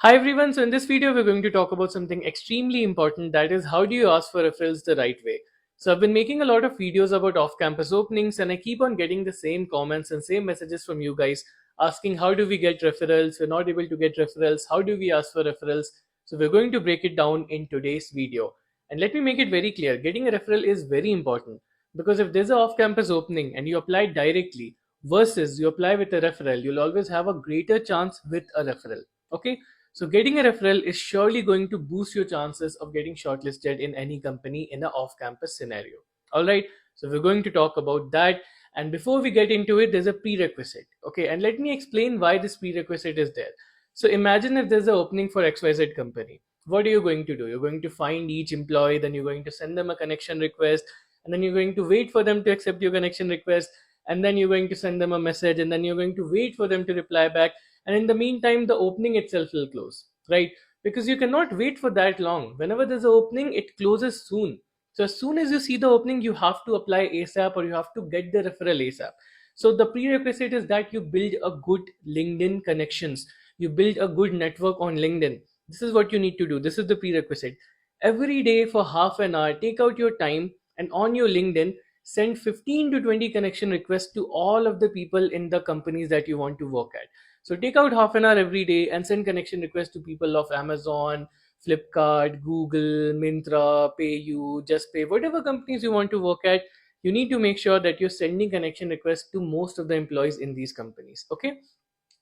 Hi everyone, so in this video we're going to talk about something extremely important, that is how do you ask for referrals the right way. So I've been making a lot of videos about off-campus openings and I keep on getting the same comments and same messages from you guys asking how do we get referrals, we're not able to get referrals, how do we ask for referrals. So we're going to break it down in today's video. And let me make it very clear, getting a referral is very important because if there's an off-campus opening and you apply directly versus you apply with a referral, you'll always have a greater chance with a referral. Okay, so getting a referral is surely going to boost your chances of getting shortlisted in any company in an off-campus scenario. All right, so we're going to talk about that. And before we get into it, there's a prerequisite. Okay, and let me explain why this prerequisite is there. So imagine if there's an opening for XYZ company. What are you going to do? You're going to find each employee, then you're going to send them a connection request, and then you're going to wait for them to accept your connection request, and then you're going to send them a message, and then you're going to wait for them to reply back, and in the meantime the opening itself will close, right? Because you cannot wait for that long. Whenever there's an opening, it closes soon. So as soon as you see the opening, you have to apply ASAP or you have to get the referral ASAP. So the prerequisite is that you build a good LinkedIn connections, you build a good network on LinkedIn. This is what you need to do. This is the prerequisite. Every day for half an hour, take out your time and on your LinkedIn send 15 to 20 connection requests to all of the people in the companies that you want to work at. So take out half an hour every day and send connection requests to people of Amazon, Flipkart, Google, Myntra, PayU, JustPay, whatever companies you want to work at. You need to make sure that you're sending connection requests to most of the employees in these companies. Okay,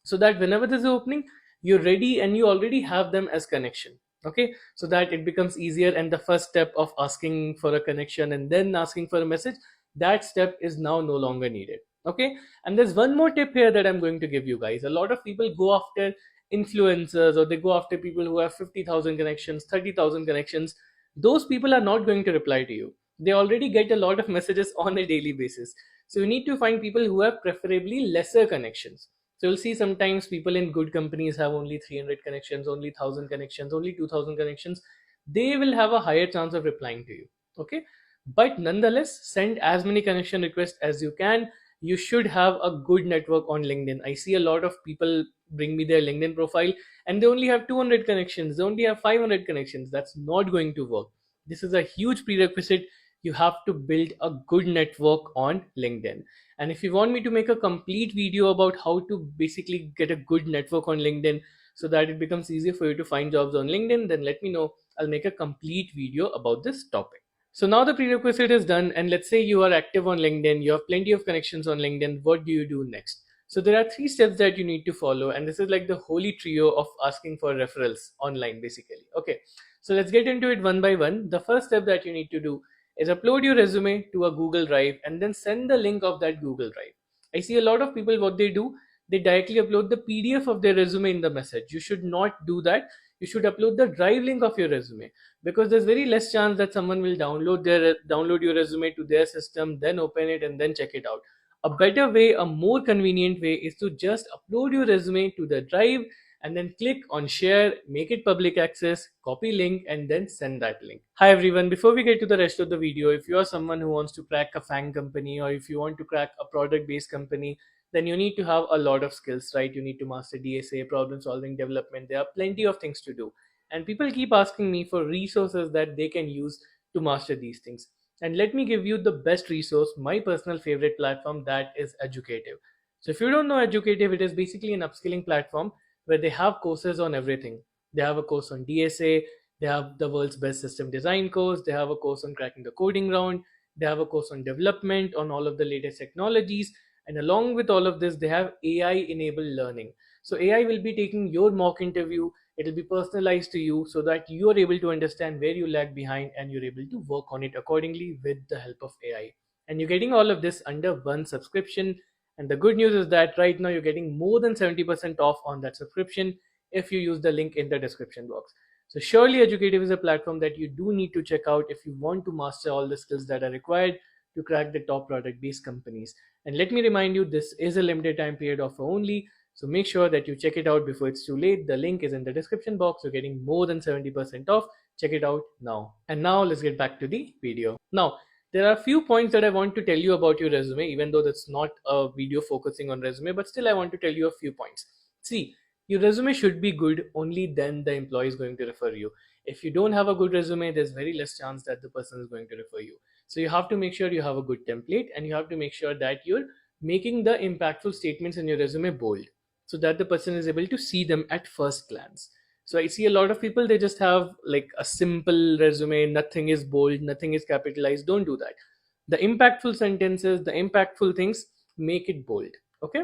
so that whenever there's an opening, you're ready and you already have them as connection. Okay, so that it becomes easier, and the first step of asking for a connection and then asking for a message, that step is now no longer needed. Okay, and there's one more tip here that I'm going to give you guys. A lot of people go after influencers or they go after people who have 50,000 connections, 30,000 connections. Those people are not going to reply to you. They already get a lot of messages on a daily basis. So you need to find people who have preferably lesser connections. So you'll see sometimes people in good companies have only 300 connections, only 1000 connections, only 2000 connections. They will have a higher chance of replying to you. Okay, but nonetheless, send as many connection requests as you can. You should have a good network on LinkedIn. I see a lot of people bring me their LinkedIn profile and they only have 200 connections, they only have 500 connections. That's not going to work. This is a huge prerequisite. You have to build a good network on LinkedIn. And if you want me to make a complete video about how to basically get a good network on LinkedIn so that it becomes easier for you to find jobs on LinkedIn, then let me know. I'll make a complete video about this topic. So now the prerequisite is done, and let's say you are active on LinkedIn, you have plenty of connections on LinkedIn. What do you do next? So there are three steps that you need to follow, and this is like the holy trio of asking for referrals online, basically. Okay, so let's get into it one by one. The first step that you need to do is upload your resume to a Google Drive and then send the link of that Google Drive. I see a lot of people, what they do, they directly upload the PDF of their resume in the message. You should not do that. You should upload the drive link of your resume, because there's very less chance that someone will download your resume to their system, then open it and then check it out. A better way, a more convenient way, is to just upload your resume to the drive and then click on share, make it public access, copy link, and then send that link. Hi everyone, before we get to the rest of the video, if you are someone who wants to crack a FANG company or if you want to crack a product based company, then you need to have a lot of skills, right? You need to master DSA, problem solving, development. There are plenty of things to do. And people keep asking me for resources that they can use to master these things. And let me give you the best resource, my personal favorite platform, that is Educative. So if you don't know Educative, it is basically an upskilling platform where they have courses on everything. They have a course on DSA, they have the world's best system design course, they have a course on cracking the coding round, they have a course on development, on all of the latest technologies, and along with all of this, they have AI enabled learning. So AI will be taking your mock interview, it will be personalized to you so that you are able to understand where you lag behind and you're able to work on it accordingly with the help of AI. And you're getting all of this under one subscription. And the good news is that right now you're getting more than 70% off on that subscription if you use the link in the description box. So surely Educative is a platform that you do need to check out if you want to master all the skills that are required to crack the top product based companies. And let me remind you, this is a limited time period offer only. So make sure that you check it out before it's too late. The link is in the description box. You're getting more than 70% off. Check it out now. And now let's get back to the video. Now, there are a few points that I want to tell you about your resume, even though that's not a video focusing on resume, but still I want to tell you a few points. See, Your resume should be good, only then the employee is going to refer you. If you don't have a good resume, there's very less chance that the person is going to refer you. So you have to make sure you have a good template, and you have to make sure that you're making the impactful statements in your resume bold, so that the person is able to see them at first glance. So I see a lot of people, they just have like a simple resume, nothing is bold, nothing is capitalized. Don't do that. The impactful sentences, the impactful things, make it bold. Okay,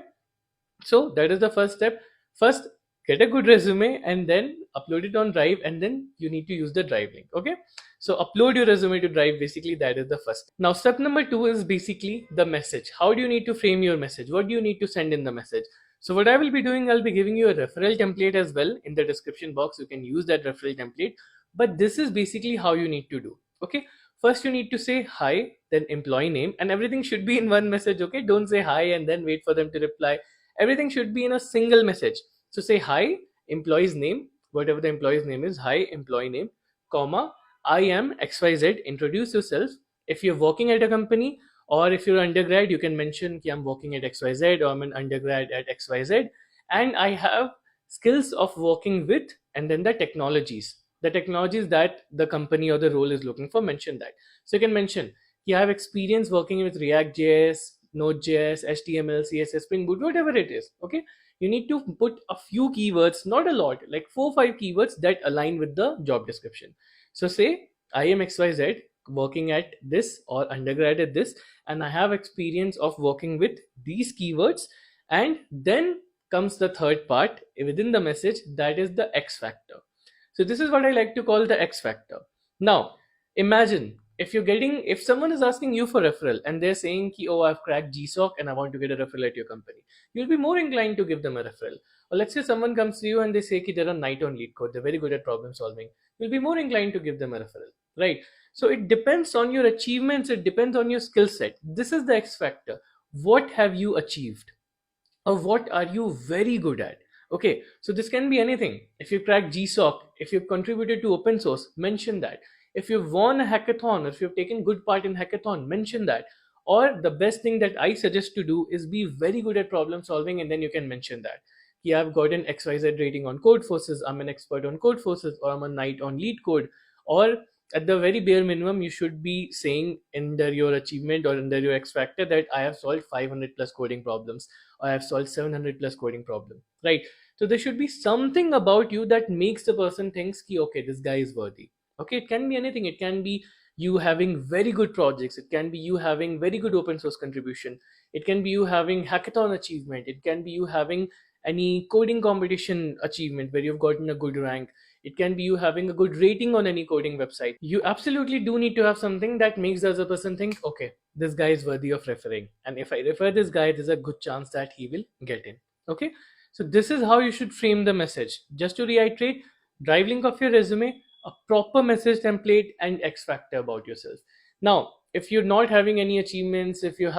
so that is the first step. First, get a good resume and then upload it on Drive, and then you need to use the Drive link. Okay, so upload your resume to Drive. Basically, that is the first. Now, step number two is basically the message. How do you need to frame your message? What do you need to send in the message? So, what I will be doing, I'll be giving you a referral template as well in the description box. You can use that referral template, but this is basically how you need to do. Okay, first you need to say hi, then employee name, and everything should be in one message. Okay, don't say hi and then wait for them to reply. Everything should be in a single message. So say hi, employee's name, whatever the employee's name is, hi, employee name, comma, I am XYZ, introduce yourself. If you're working at a company, or if you're undergrad, you can mention I'm working at XYZ, or I'm an undergrad at XYZ, and I have skills of working with, and then the technologies. The technologies that the company or the role is looking for, mention that. So you can mention, you have experience working with React.js, Node.js, HTML, CSS, Spring Boot, whatever it is. Okay, you need to put a few keywords, not a lot, like 4 or 5 keywords that align with the job description. So say I am XYZ, working at this or undergrad at this, and I have experience of working with these keywords. And then comes the third part within the message, that is the X factor. So this is what I like to call the X factor. Now imagine, if someone is asking you for referral and they're saying ki, oh, I've cracked GSOC and I want to get a referral at your company, you'll be more inclined to give them a referral. Or let's say someone comes to you and they say ki, they're a knight on lead code, they're very good at problem solving, you'll be more inclined to give them a referral, right? So it depends on your achievements, it depends on your skill set. This is the X factor. What have you achieved, or what are you very good at? Okay, so this can be anything. If you cracked GSOC, if you've contributed to open source, mention that. If you've won a hackathon, or if you've taken good part in hackathon, mention that. Or the best thing that I suggest to do is be very good at problem solving, and then you can mention that. Yeah, I've got an XYZ rating on code forces, I'm an expert on code forces, or I'm a knight on lead code. Or at the very bare minimum, you should be saying under your achievement or under your X factor that I have solved 500 plus coding problems, or I have solved 700 plus coding problem, right? So there should be something about you that makes the person thinks ki, okay, this guy is worthy. Okay, it can be anything. It can be you having very good projects, it can be you having very good open source contribution, it can be you having hackathon achievement, it can be you having any coding competition achievement where you've gotten a good rank, it can be you having a good rating on any coding website. You absolutely do need to have something that makes the other person think, okay, this guy is worthy of referring, and if I refer this guy, there's a good chance that he will get in. Okay, so this is how you should frame the message. Just to reiterate, drive link of your resume, a proper message template, and X factor about yourself. Now if you're not having any achievements, if you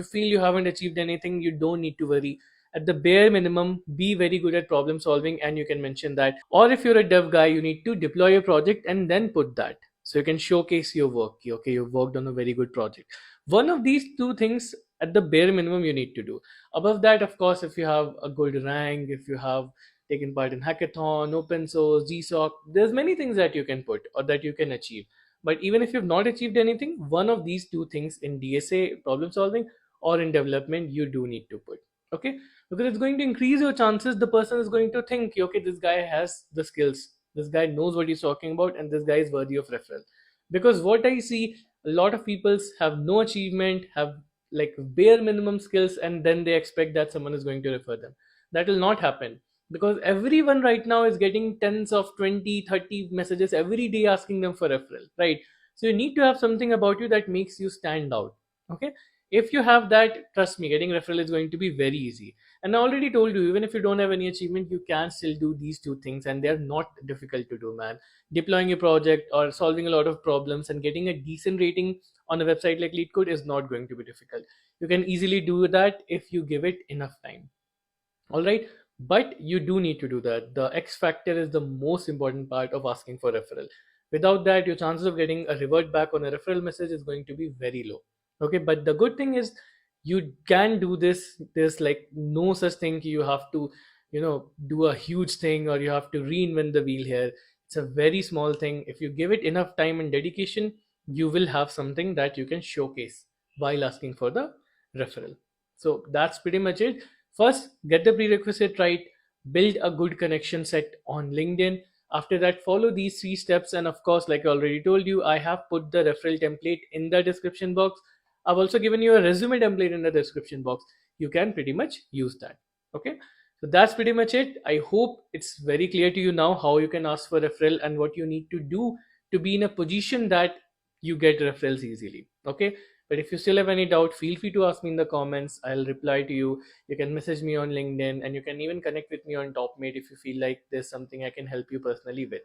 feel you haven't achieved anything, you don't need to worry. At the bare minimum, be very good at problem solving, and you can mention that. Or if you're a dev guy, you need to deploy your project and then put that, so you can showcase your work. Okay, you've worked on a very good project. One of these two things at the bare minimum you need to do. Above that, of course, if you have a good rank, if you have taken part in hackathon, open source, GSOC, there's many things that you can put or that you can achieve. But even if you've not achieved anything, one of these two things in DSA problem solving or in development, you do need to put. Okay, because it's going to increase your chances. The person is going to think, okay, this guy has the skills, this guy knows what he's talking about, and this guy is worthy of referral. Because what I see, a lot of people have no achievement, have like bare minimum skills, and then they expect that someone is going to refer them. That will not happen, because everyone right now is getting tens of 20, 30 messages every day asking them for referral, right? So you need to have something about you that makes you stand out. Okay, if you have that, trust me, getting referral is going to be very easy. And I already told you, even if you don't have any achievement, you can still do these two things, and they're not difficult to do, man. Deploying a project or solving a lot of problems and getting a decent rating on a website like LeetCode is not going to be difficult. You can easily do that if you give it enough time. All right, but you do need to do that. The X factor is the most important part of asking for referral. Without that, your chances of getting a revert back on a referral message is going to be very low. Okay, but the good thing is you can do this. There's like no such thing you have to do a huge thing or you have to reinvent the wheel here. It's a very small thing. If you give it enough time and dedication, you will have something that you can showcase while asking for the referral. So that's pretty much it. First, get the prerequisite right, build a good connection set on LinkedIn. After that, follow these three steps. And of course, like I already told you, I have put the referral template in the description box. I've also given you a resume template in the description box. You can pretty much use that. Okay. So that's pretty much it. I hope it's very clear to you now how you can ask for referral and what you need to do to be in a position that you get referrals easily. Okay. But if you still have any doubt, feel free to ask me in the comments. I'll reply to you. You can message me on LinkedIn and you can even connect with me on TopMate if you feel like there's something I can help you personally with.